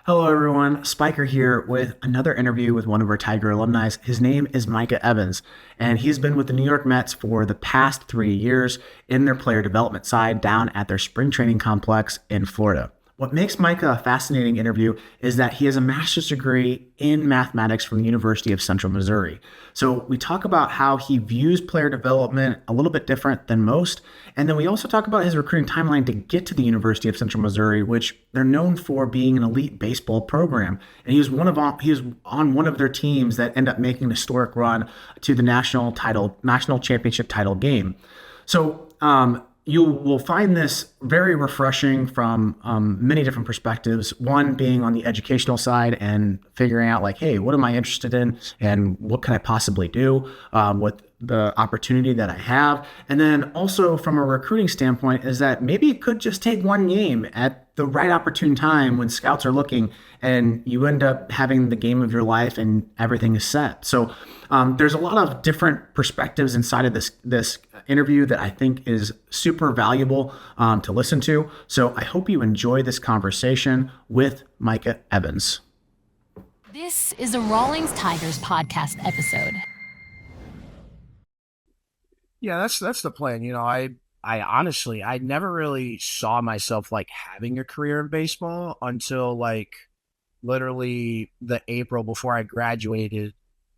Hello, everyone. Spiker here with another interview with one of our Tiger alumni. His name is Micah Evans, and he's been with the New York Mets for the past 3 years in their player development side down at their spring training complex in Florida. What makes Micah a fascinating interview is that he has a master's degree in mathematics from the University of Central Missouri. So we talk about how he views player development a little bit different than most. And then we also talk about his recruiting timeline to get to the University of Central Missouri, which they're known for being an elite baseball program. And he was on one of their teams that end up making an historic run to the national championship title game. So you will find this very refreshing from many different perspectives. One being on the educational side and figuring out like, hey, what am I interested in and what can I possibly do with the opportunity that I have. And then also from a recruiting standpoint is that maybe it could just take one game at the right opportune time when scouts are looking and you end up having the game of your life and everything is set. So there's a lot of different perspectives inside of this interview that I think is super valuable to listen to. So I hope you enjoy this conversation with Micah Evans. This is a Rawlings Tigers podcast episode. Yeah, that's the plan. I honestly I never really saw myself like having a career in baseball until like literally the April before I graduated,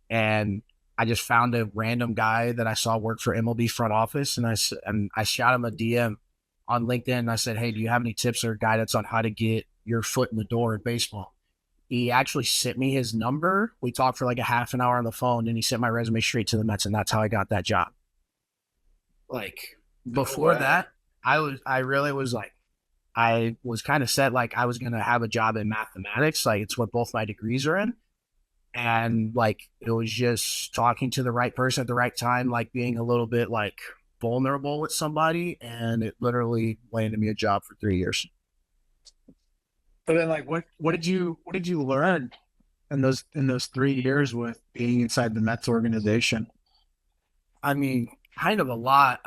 and I just found a random guy that I saw work for MLB front office, and I shot him a DM on LinkedIn, and I said, "Hey, do you have any tips or guidance on how to get your foot in the door in baseball?" He actually sent me his number. We talked for like a half an hour on the phone, and he sent my resume straight to the Mets, and that's how I got that job. Like before that, I really was like, I was kind of set like I was gonna have a job in mathematics, like it's what both my degrees are in. And like it was just talking to the right person at the right time, like being a little bit like vulnerable with somebody, and it literally landed me a job for 3 years. So then, like, what did you learn in those 3 years with being inside the Mets organization? I mean, kind of a lot.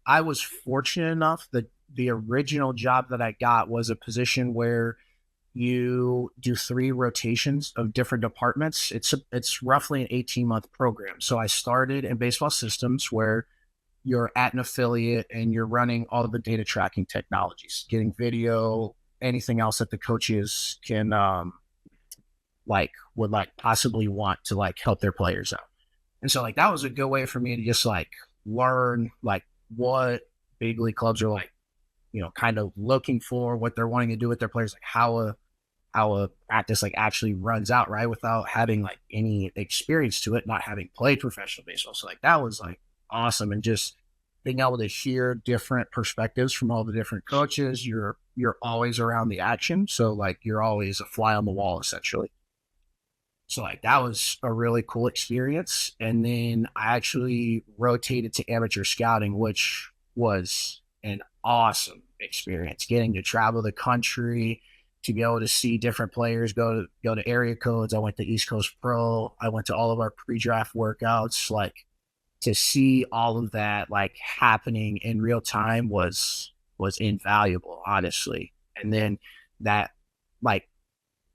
I was fortunate enough that the original job that I got was a position where you do three rotations of different departments. It's roughly an 18-month program. So I started in baseball systems where you're at an affiliate and you're running all of the data tracking technologies, getting video, anything else that the coaches can would like possibly want to like help their players out. And so like that was a good way for me to just like learn like what big league clubs are like, kind of looking for, what they're wanting to do with their players, like how a practice like actually runs out, right? Without having like any experience to it, not having played professional baseball. So like that was like awesome. And just being able to hear different perspectives from all the different coaches. You're always around the action. So like you're always a fly on the wall essentially. So like that was a really cool experience. And then I actually rotated to amateur scouting, which was an awesome experience. Getting to travel the country, to be able to see different players go to area codes. I went to East Coast Pro. I went to all of our pre-draft workouts. Like to see all of that like happening in real time was invaluable, honestly. And then that like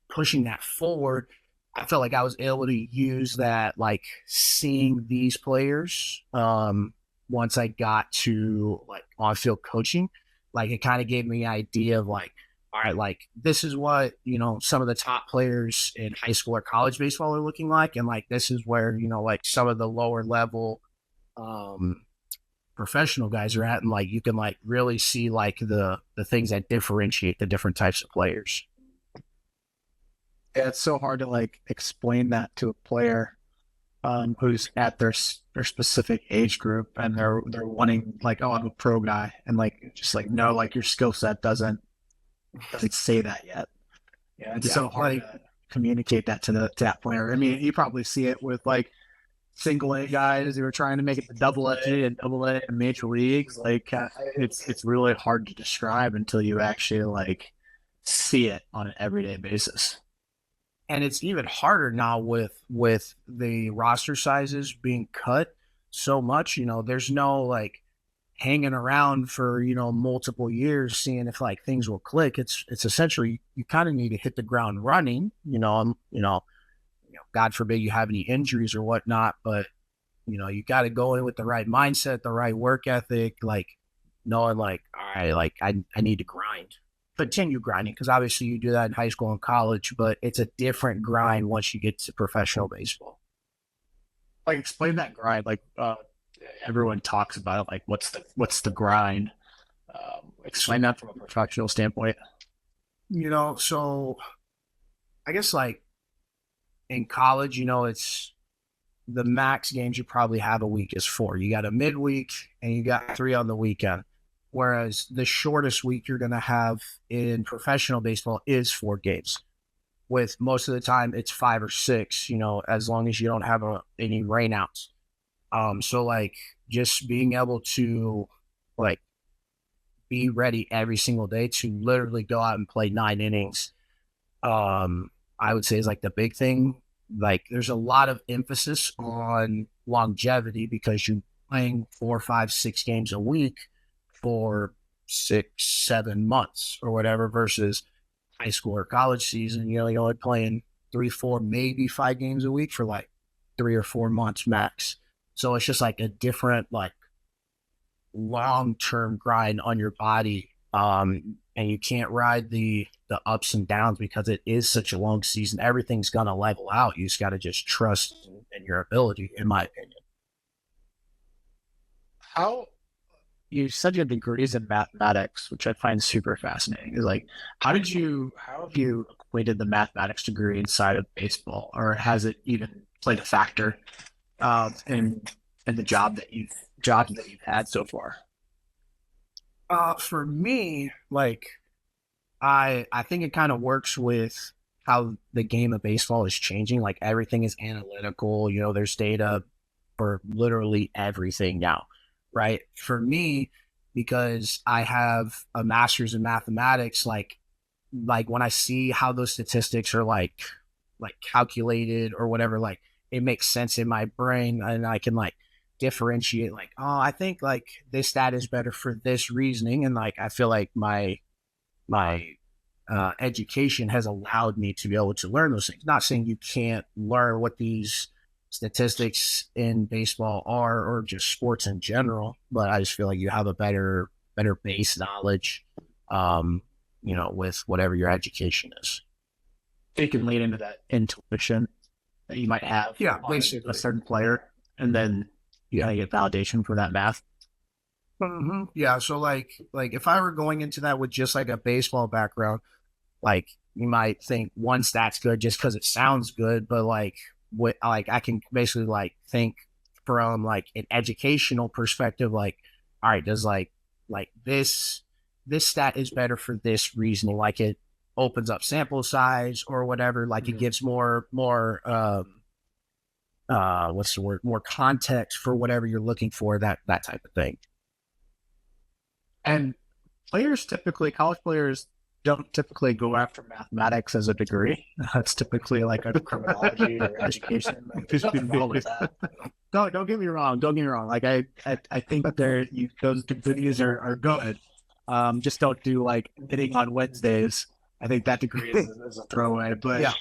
pushing that forward, I felt like I was able to use that, like seeing these players. Once I got to like on field coaching, like it kind of gave me an idea of like, all right, like this is what, some of the top players in high school or college baseball are looking like. And like, this is where, like some of the lower level, um, professional guys are at. And like, you can like really see like the things that differentiate the different types of players. Yeah, it's so hard to like explain that to a player who's at their specific age group and they're wanting like, oh, I'm a pro guy, and like just like no, like your skill set doesn't say that yet. Yeah, it's so hard Like, to communicate that to that player. I mean, you probably see it with like single A guys who are trying to make it to double A and double A in major leagues. Like it's really hard to describe until you actually like see it on an everyday basis. and it's even harder now with the roster sizes being cut so much. There's no like, hanging around for, multiple years, seeing if like things will click. It's essentially, you kind of need to hit the ground running, God forbid you have any injuries or whatnot, but you got to go in with the right mindset, the right work ethic, like knowing like, all right, like I need to grind, continue grinding. Cause obviously you do that in high school and college, but it's a different grind once you get to professional baseball. Like explain that grind. Like everyone talks about it. Like what's the grind? Explain that from a professional standpoint. So I guess like in college, it's the max games you probably have a week is 4. You got a midweek and you got 3 on the weekend. Whereas the shortest week you're going to have in professional baseball is 4 games. With most of the time it's 5 or 6, as long as you don't have any rainouts. So like just being able to like be ready every single day to literally go out and play 9 innings, I would say is like the big thing. Like there's a lot of emphasis on longevity because you're playing 4, 5, 6 games a week for 6, 7 months or whatever versus high school or college season. You're only playing 3, 4, maybe 5 games a week for like 3 or 4 months max. So it's just like a different like long-term grind on your body. And you can't ride the ups and downs because it is such a long season. Everything's gonna level out. You just got to just trust in your ability, in my opinion. How you said you had degrees in mathematics, which I find super fascinating. Is like, how have you equated the mathematics degree inside of baseball, or has it even played a factor in the jobs that you've had so far? For me, like I think it kind of works with how the game of baseball is changing. Like everything is analytical. There's data for literally everything now, right? For me, because I have a master's in mathematics, like when I see how those statistics are like calculated or whatever, like it makes sense in my brain, and I can like differentiate like, oh, I think like this stat is better for this reasoning. And like, I feel like my education has allowed me to be able to learn those things. Not saying you can't learn what these statistics in baseball are, or just sports in general, but I just feel like you have a better base knowledge, with whatever your education is. You can lean into that intuition that you might have, basically a certain player, and then you gotta get validation for that math. Mm-hmm. Yeah. So like if I were going into that with just like a baseball background, like you might think one stat's good just because it sounds good, but like I can basically like think from like an educational perspective, like, all right, does like this stat is better for this reasoning, like it opens up sample size or whatever, like it gives more what's the word, more context for whatever you're looking for, that type of thing. And college players don't typically go after mathematics as a degree. That's typically like a criminology or education. Like, there's nothing wrong with that. Don't get me wrong. Like I think that those degrees are good. Just don't do like knitting on Wednesdays. I think that degree is a throwaway. But yeah.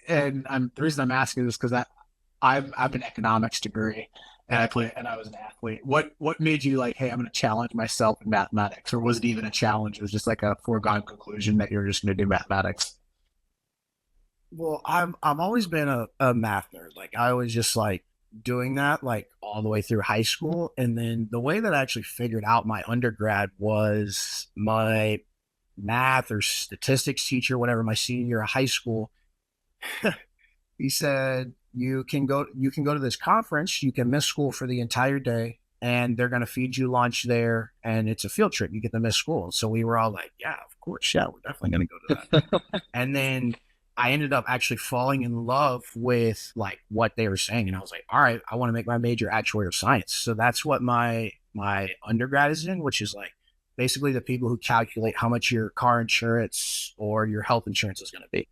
The reason I'm asking is because I have an economics degree, and I was an athlete. What made you like, hey, I'm going to challenge myself in mathematics, or was it even a challenge? It was just like a foregone conclusion that you're just going to do mathematics. Well, I've always been a math nerd. Like I was just like doing that like all the way through high school, and then the way that I actually figured out my undergrad was my math or statistics teacher, whatever, my senior year of high school. He said, you can go to this conference, you can miss school for the entire day, and they're going to feed you lunch there, and it's a field trip. You get to miss school. So we were all like, yeah, of course. Yeah, we're definitely going to go to that. And then I ended up actually falling in love with like what they were saying. And I was like, all right, I want to make my major actuarial science. So that's what my undergrad is in, which is like basically the people who calculate how much your car insurance or your health insurance is going to be.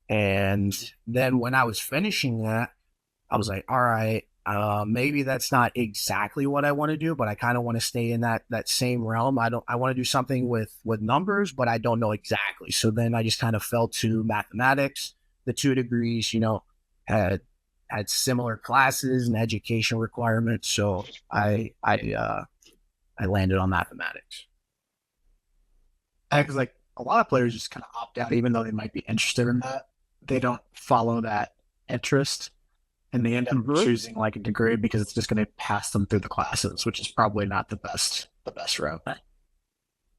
And then when I was finishing that, I was like, all right, maybe that's not exactly what I want to do, but I kind of want to stay in that same realm. I want to do something with numbers, but I don't know exactly. So then I just kind of fell to mathematics. The 2 degrees, had similar classes and education requirements. So I landed on mathematics. Because like a lot of players just kind of opt out, even though they might be interested in that. They don't follow that interest, and they end up choosing like a degree because it's just going to pass them through the classes, which is probably not the best route.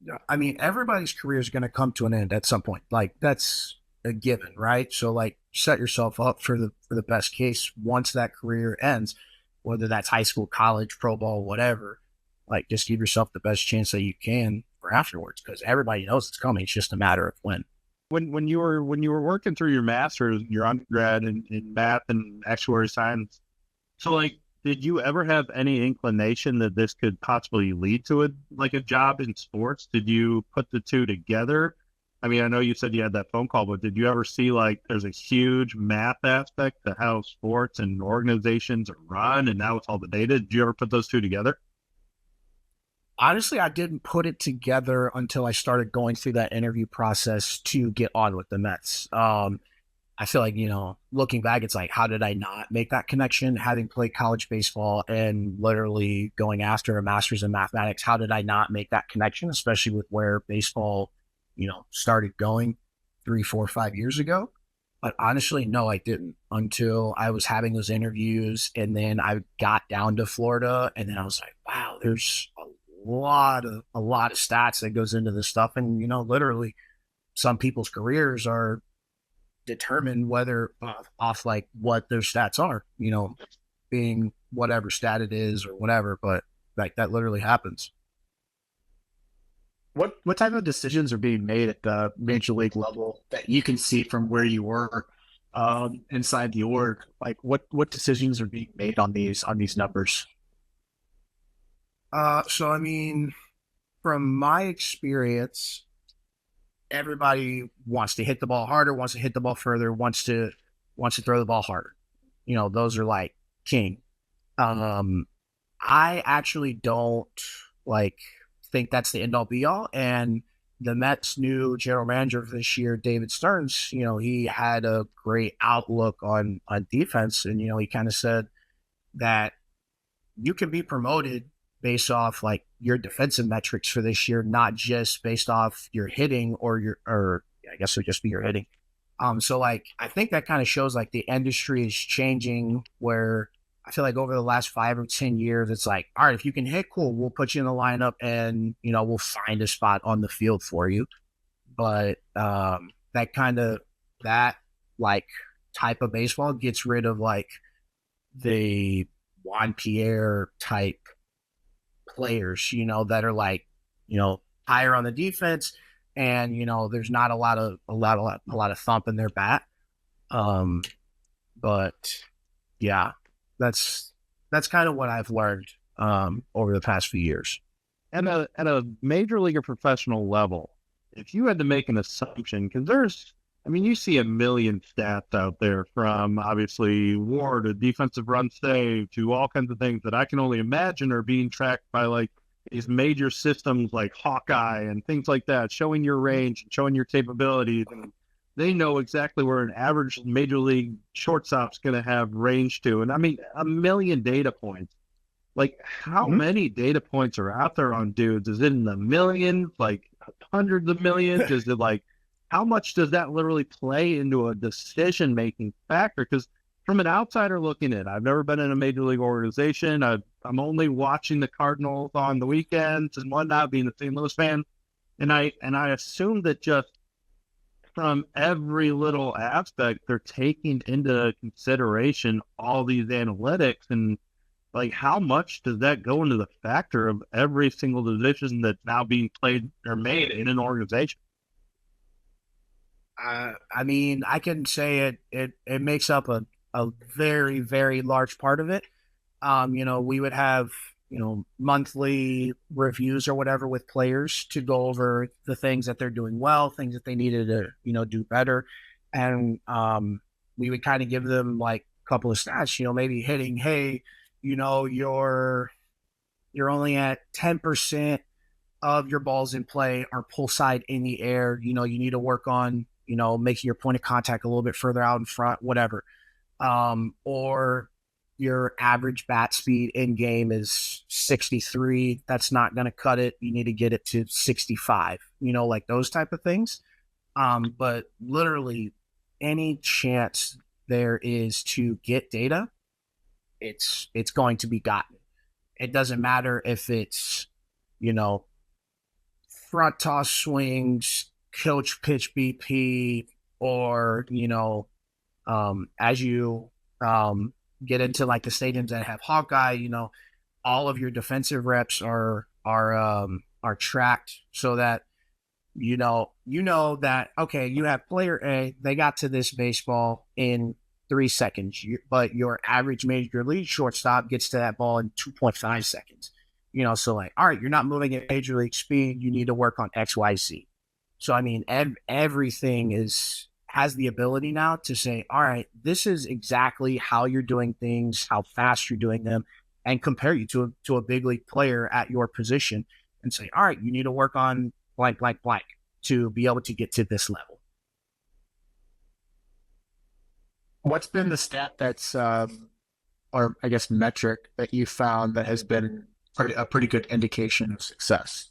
Yeah, I mean, everybody's career is going to come to an end at some point. Like that's a given, right? So like set yourself up for the best case once that career ends, whether that's high school, college, pro ball, whatever. Like just give yourself the best chance that you can for afterwards, because everybody knows it's coming. It's just a matter of when. When you were working through your master's, your undergrad in math and actuary science, so like, did you ever have any inclination that this could possibly lead to a job in sports? Did you put the two together? I mean, I know you said you had that phone call, but did you ever see like there's a huge math aspect to how sports and organizations are run, and now it's all the data? Did you ever put those two together? Honestly, I didn't put it together until I started going through that interview process to get on with the Mets. I feel like, looking back, it's like, how did I not make that connection? Having played college baseball and literally going after a master's in mathematics, how did I not make that connection, especially with where baseball, started going 3, 4, 5 years ago? But honestly, no, I didn't until I was having those interviews. And then I got down to Florida, and then I was like, wow, there's a lot of stats that goes into this stuff. And, literally some people's careers are determined whether off like what their stats are, being whatever stat it is or whatever, but like that literally happens. What type of decisions are being made at the major league level that you can see from where you were inside the org? Like what decisions are being made on these numbers? So I mean, from my experience, everybody wants to hit the ball harder, wants to hit the ball further, wants to throw the ball harder. Those are like king. I actually don't like think that's the end all be all. And the Mets' new general manager for this year, David Stearns, he had a great outlook on defense, and he kind of said that you can be promoted based off like your defensive metrics for this year, not just based off your hitting or I guess it would just be your hitting. So like, I think that kind of shows like the industry is changing, where I feel like over the last 5 or 10 years, it's like, all right, if you can hit, cool, we'll put you in the lineup and, we'll find a spot on the field for you. But that like type of baseball gets rid of like the Juan Pierre type players, that are like, higher on the defense, and there's not a lot of thump in their bat. But yeah, that's kind of what I've learned over the past few years. At a major league or professional level, if you had to make an assumption, because you see a million stats out there, from obviously WAR to defensive run save to all kinds of things that I can only imagine are being tracked by like these major systems like Hawkeye and things like that, showing your range and showing your capabilities. And they know exactly where an average major league shortstop's going to have range to. And a million data points. Like, how many data points are out there on dudes? Is it in the millions, like hundreds of millions? Is it like, how much does that literally play into a decision-making factor? Because from an outsider looking in, I've never been in a major league organization. I'm only watching the Cardinals on the weekends and whatnot, being a St. Louis fan. And I assume that just from every little aspect, they're taking into consideration all these analytics. And like, how much does that go into the factor of every single decision that's now being played or made in an organization? I can say it makes up a very, very large part of it. We would have, monthly reviews or whatever with players to go over the things that they're doing well, things that they needed to, do better. And we would kind of give them like couple of stats, maybe hitting, hey, you're only at 10% of your balls in play are pull side in the air. You need to work on, making your point of contact a little bit further out in front, whatever. Or your average bat speed in game is 63. That's not going to cut it. You need to get it to 65, like those type of things. But literally any chance there is to get data, it's going to be gotten. It doesn't matter if it's, front toss swings, coach pitch BP, or, as you get into like the stadiums that have Hawkeye, all of your defensive reps are tracked so that you know that, okay, you have player A, they got to this baseball in 3 seconds, but your average major league shortstop gets to that ball in 2.5 seconds. So like, all right, you're not moving at major league speed. You need to work on XYZ. So I mean, everything has the ability now to say, all right, this is exactly how you're doing things, how fast you're doing them, and compare you to a big league player at your position and say, all right, you need to work on blank, blank, blank to be able to get to this level. What's been the stat that's, or I guess metric that you found that has been a pretty good indication of success?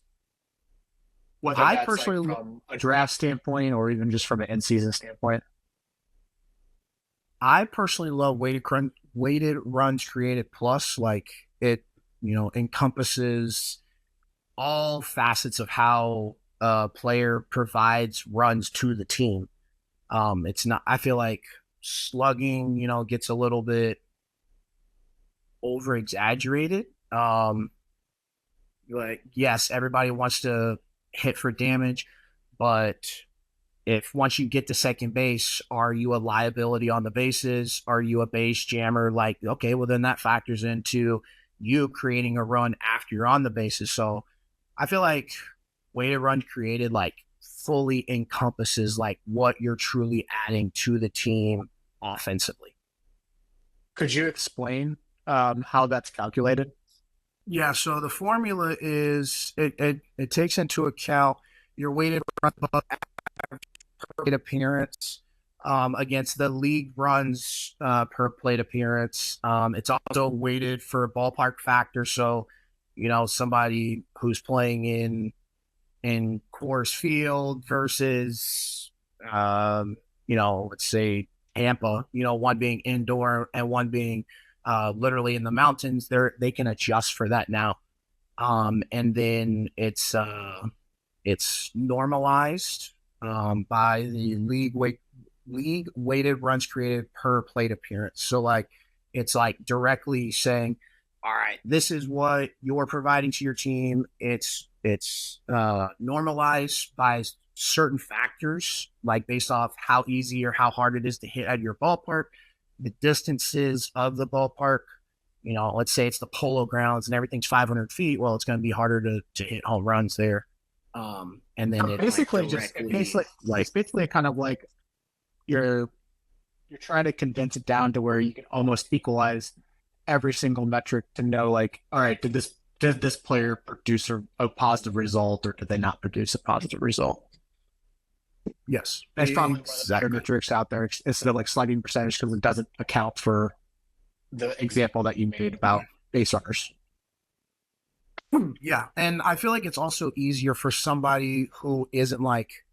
Whether I that's personally, like from a draft standpoint or even just from an in-season standpoint. I personally love weighted runs created plus. Like it, encompasses all facets of how a player provides runs to the team. It's not, I feel like slugging, gets a little bit over exaggerated. Like, yes, everybody wants to hit for damage, but if once you get to second base, are you a liability on the bases? Are you a base jammer? Like, okay, well then that factors into you creating a run after you're on the bases. So I feel like weighted run created like fully encompasses like what you're truly adding to the team offensively. Could you explain how that's calculated? Yeah, so the formula is it takes into account your weighted run above average per plate appearance against the league runs per plate appearance. It's also weighted for ballpark factor. So, somebody who's playing in Coors Field versus, let's say Tampa, one being indoor and one being literally in the mountains, they can adjust for that now. And then it's normalized by the league weighted runs created per plate appearance. So like, it's like directly saying, all right, this is what you're providing to your team. It's normalized by certain factors, like based off how easy or how hard it is to hit at your ballpark, the distances of the ballpark. Let's say it's the Polo Grounds and everything's 500 feet. Well, it's going to be harder to hit home runs there. And then So basically, it's basically kind of like you're trying to condense it down to where you can almost equalize every single metric to know, like, all right, did this player produce a positive result, or did they not produce a positive result? Yes, That's probably exactly metrics out there instead of like slugging percentage, because it doesn't account for the example that you made about base runners. Yeah, and I feel like it's also easier for somebody who isn't like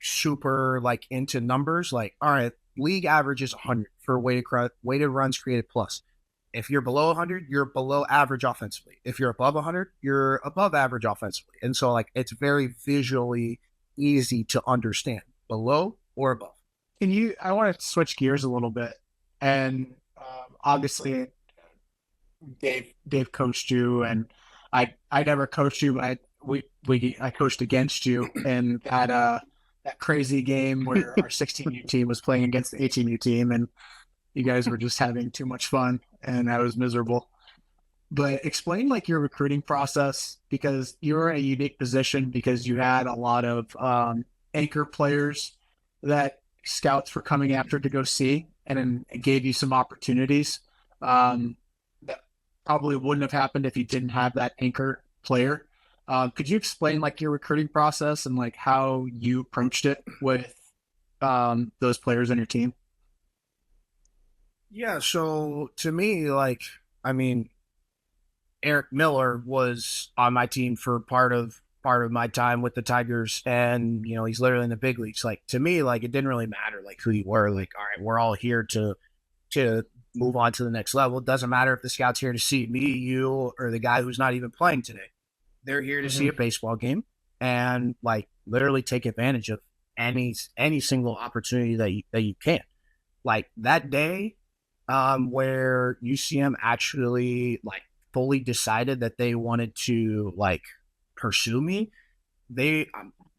super like into numbers. Like, all right, league average is 100 for weighted runs created plus. If you're below 100, you're below average offensively. If you're above 100, you're above average offensively. And so like it's very visually easy to understand, below or above. I want to switch gears a little bit, and obviously Dave coached you, and I never coached you, but I coached against you in that crazy game where our 16U team was playing against the 18U team, and you guys were just having too much fun, and I was miserable. But explain like your recruiting process, because you're in a unique position because you had a lot of anchor players that scouts were coming after to go see. and then it gave you some opportunities that probably wouldn't have happened if you didn't have that anchor player. Could you explain like your recruiting process and like how you approached it with those players on your team? Yeah, so to me, like, I mean, Eric Miller was on my team for part of my time with the Tigers, and he's literally in the big leagues. Like, to me, like, it didn't really matter like who you were. Like, all right, we're all here to move on to the next level. It doesn't matter if the scout's here to see me, you, or the guy who's not even playing today. They're here to see a baseball game and like literally take advantage of any single opportunity that you can. Like that day, where UCM actually like fully decided that they wanted to like pursue me. They,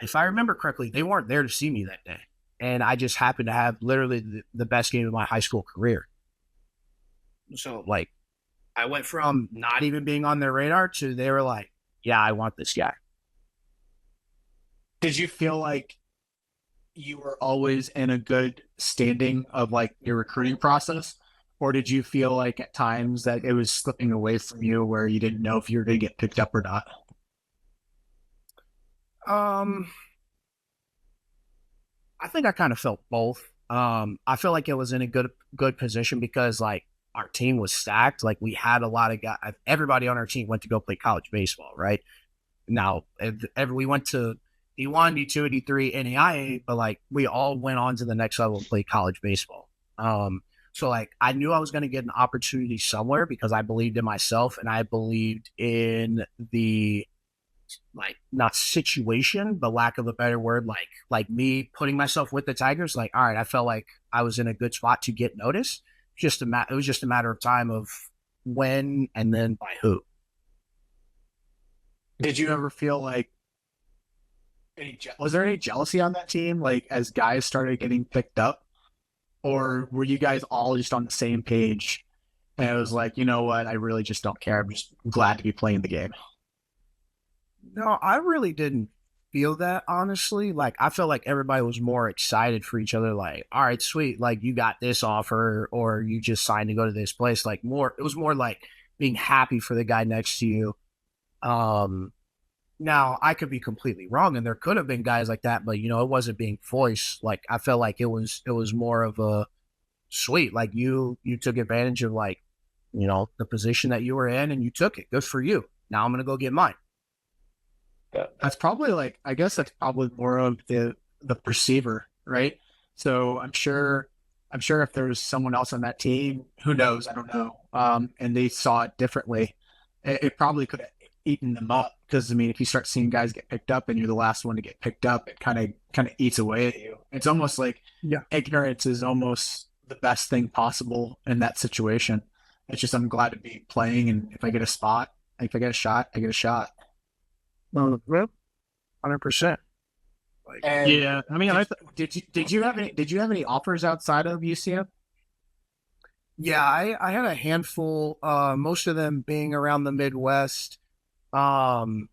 if I remember correctly, they weren't there to see me that day, and I just happened to have literally the best game of my high school career. So like, I went from not even being on their radar to they were like, "Yeah, I want this guy." Did you feel like you were always in a good standing of like your recruiting process? Or did you feel like at times that it was slipping away from you where you didn't know if you were going to get picked up or not? I think I kind of felt both. I feel like it was in a good position because like our team was stacked. Like we had a lot of guys. Everybody on our team went to go play college baseball, right? Now, we went to D1, D2, D3, NAIA, but like we all went on to the next level and played college baseball. So like I knew I was going to get an opportunity somewhere because I believed in myself and I believed in the like not situation, but lack of a better word, like me putting myself with the Tigers. Like, all right, I felt like I was in a good spot to get noticed. It was just a matter of time of when and then by who. Did you ever feel like was there any jealousy on that team, like as guys started getting picked up, or were you guys all just on the same page? And it was like, you know what, I really just don't care. I'm just glad to be playing the game. No, I really didn't feel that, honestly. Like, I felt like everybody was more excited for each other. Like, all right, sweet. Like, you got this offer or you just signed to go to this place. Like, it was more like being happy for the guy next to you. Now, I could be completely wrong, and there could have been guys like that, but, it wasn't being voiced. Like, I felt like it was more of a sweet. Like, you took advantage of, like, the position that you were in, and you took it. Good for you. Now I'm going to go get mine. That's probably like, I guess that's probably more of the perceiver, right? So I'm sure if there was someone else on that team, who knows, I don't know, and they saw it differently, it probably could have eaten them up. Because I mean, if you start seeing guys get picked up and you're the last one to get picked up, it kind of eats away at you. It's almost like ignorance is almost the best thing possible in that situation. It's just I'm glad to be playing, and if I get a spot, if I get a shot, I get a shot. Well, 100%. Yeah, I mean, did you have any offers outside of UCF? Yeah, I had a handful. Most of them being around the Midwest. I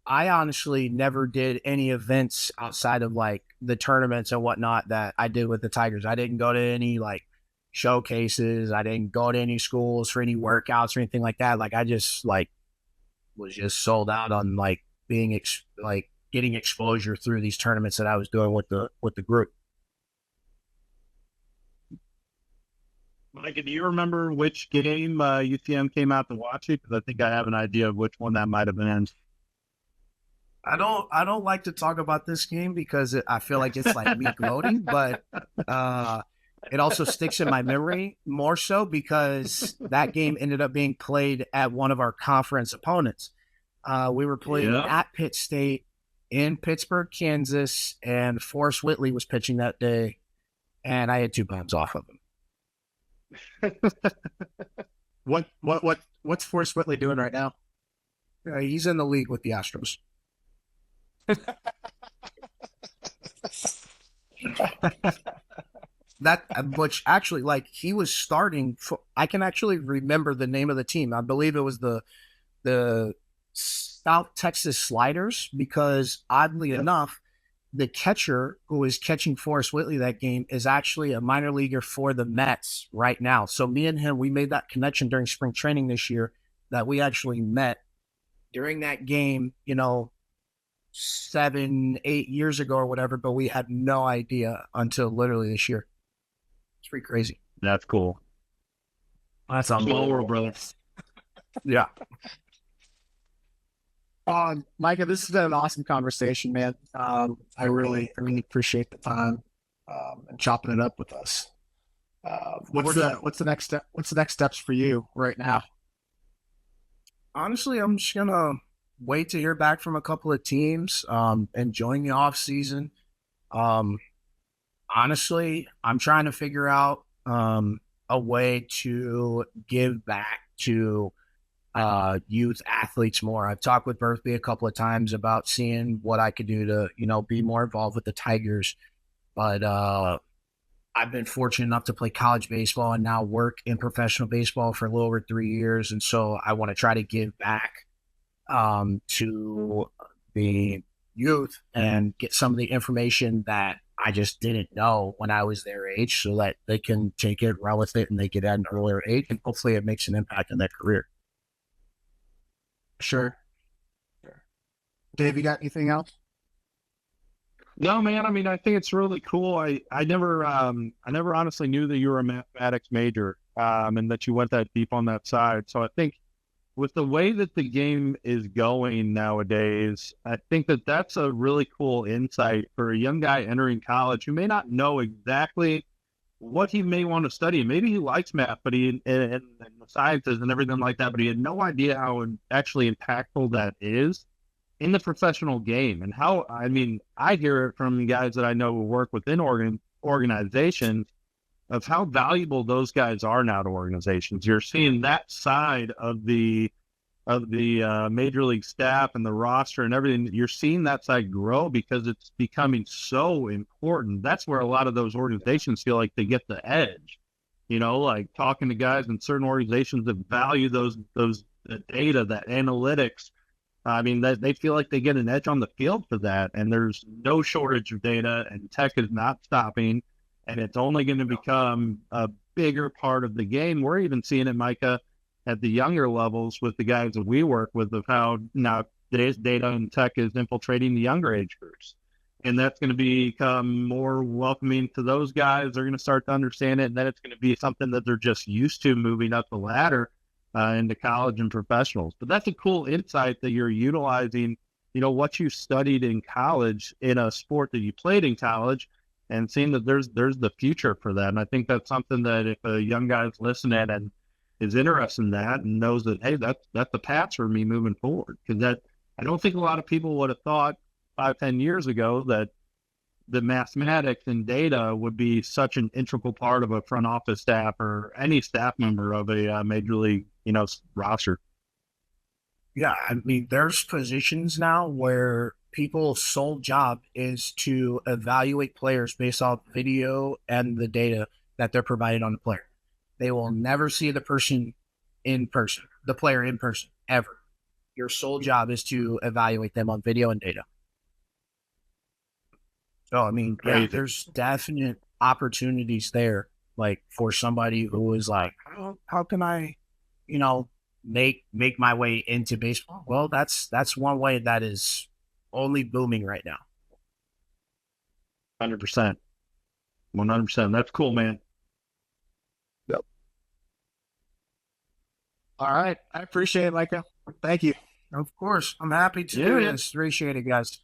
honestly never did any events outside of like the tournaments and whatnot that I did with the Tigers. I didn't go to any like showcases. I didn't go to any schools for any workouts or anything like that. Like I just like was just sold out on like being like getting exposure through these tournaments that I was doing with the group. Micah, do you remember which game UCM came out to watch it? Because I think I have an idea of which one that might have been. I don't like to talk about this game because I feel like it's like me gloating, but it also sticks in my memory more so because that game ended up being played at one of our conference opponents. We were playing at Pitt State in Pittsburgh, Kansas, and Forrest Whitley was pitching that day, and I had 2 bombs off of him. What's Forrest Whitley doing right now? He's in the league with the Astros. Which actually, like, he was starting. I can actually remember the name of the team. I believe it was the South Texas Sliders because oddly enough, the catcher who was catching Forrest Whitley that game is actually a minor leaguer for the Mets right now. So me and him, we made that connection during spring training this year that we actually met during that game, 7, 8 years ago or whatever, but we had no idea until literally this year. It's pretty crazy. That's cool. That's Small world, brother. Yeah. Micah, this has been an awesome conversation, man. I really appreciate the time and chopping it up with us. What's the next step? What's the next steps for you right now? Honestly, I'm just gonna wait to hear back from a couple of teams. Enjoying the off season. Honestly, I'm trying to figure out a way to give back to youth athletes more. I've talked with Berthy a couple of times about seeing what I could do to, be more involved with the Tigers. But I've been fortunate enough to play college baseball and now work in professional baseball for a little over 3 years. And so I want to try to give back to the youth and get some of the information that I just didn't know when I was their age so that they can take it, run with it, and they get at an earlier age. And hopefully it makes an impact in their career. Sure. Dave, you got anything else? No, man. I mean, I think it's really cool. I never honestly knew that you were a mathematics major, and that you went that deep on that side. So I think with the way that the game is going nowadays, I think that that's a really cool insight for a young guy entering college who may not know exactly what he may want to study. Maybe he likes math, but and the sciences and everything like that, but he had no idea how actually impactful that is in the professional game. And how, I mean, I hear it from guys that I know who work within organizations of how valuable those guys are now to organizations. You're seeing that side of the major league staff and the roster and everything. You're seeing that side grow because it's becoming so important. That's where a lot of those organizations feel like they get the edge. Like talking to guys in certain organizations that value the data, that analytics. I mean, they feel like they get an edge on the field for that, and there's no shortage of data, and tech is not stopping, and it's only going to become a bigger part of the game. We're even seeing it, Micah, at the younger levels with the guys that we work with, of how now today's data and tech is infiltrating the younger age groups. And that's going to become more welcoming to those guys. They're going to start to understand it, and then it's going to be something that they're just used to moving up the ladder into college and professionals. But that's a cool insight that you're utilizing, what you studied in college in a sport that you played in college, and seeing that there's the future for that. And I think that's something that if a young guy's listening and is interested in that and knows that, hey, that's the path for me moving forward. Because that, I don't think a lot of people would have thought 5-10 years ago that the mathematics and data would be such an integral part of a front office staff or any staff member of a major league, roster. Yeah, I mean, there's positions now where people's sole job is to evaluate players based off video and the data that they're provided on the player. They will never see the person in person, the player in person, ever. Your sole job is to evaluate them on video and data. So, I mean, yeah, there's definite opportunities there, like for somebody who is like, how can I, make my way into baseball? Well, that's one way that is only booming right now. 100%. 100%. That's cool, man. Yep. All right. I appreciate it, Micah. Thank you. Of course. I'm happy to do this. Appreciate it, guys.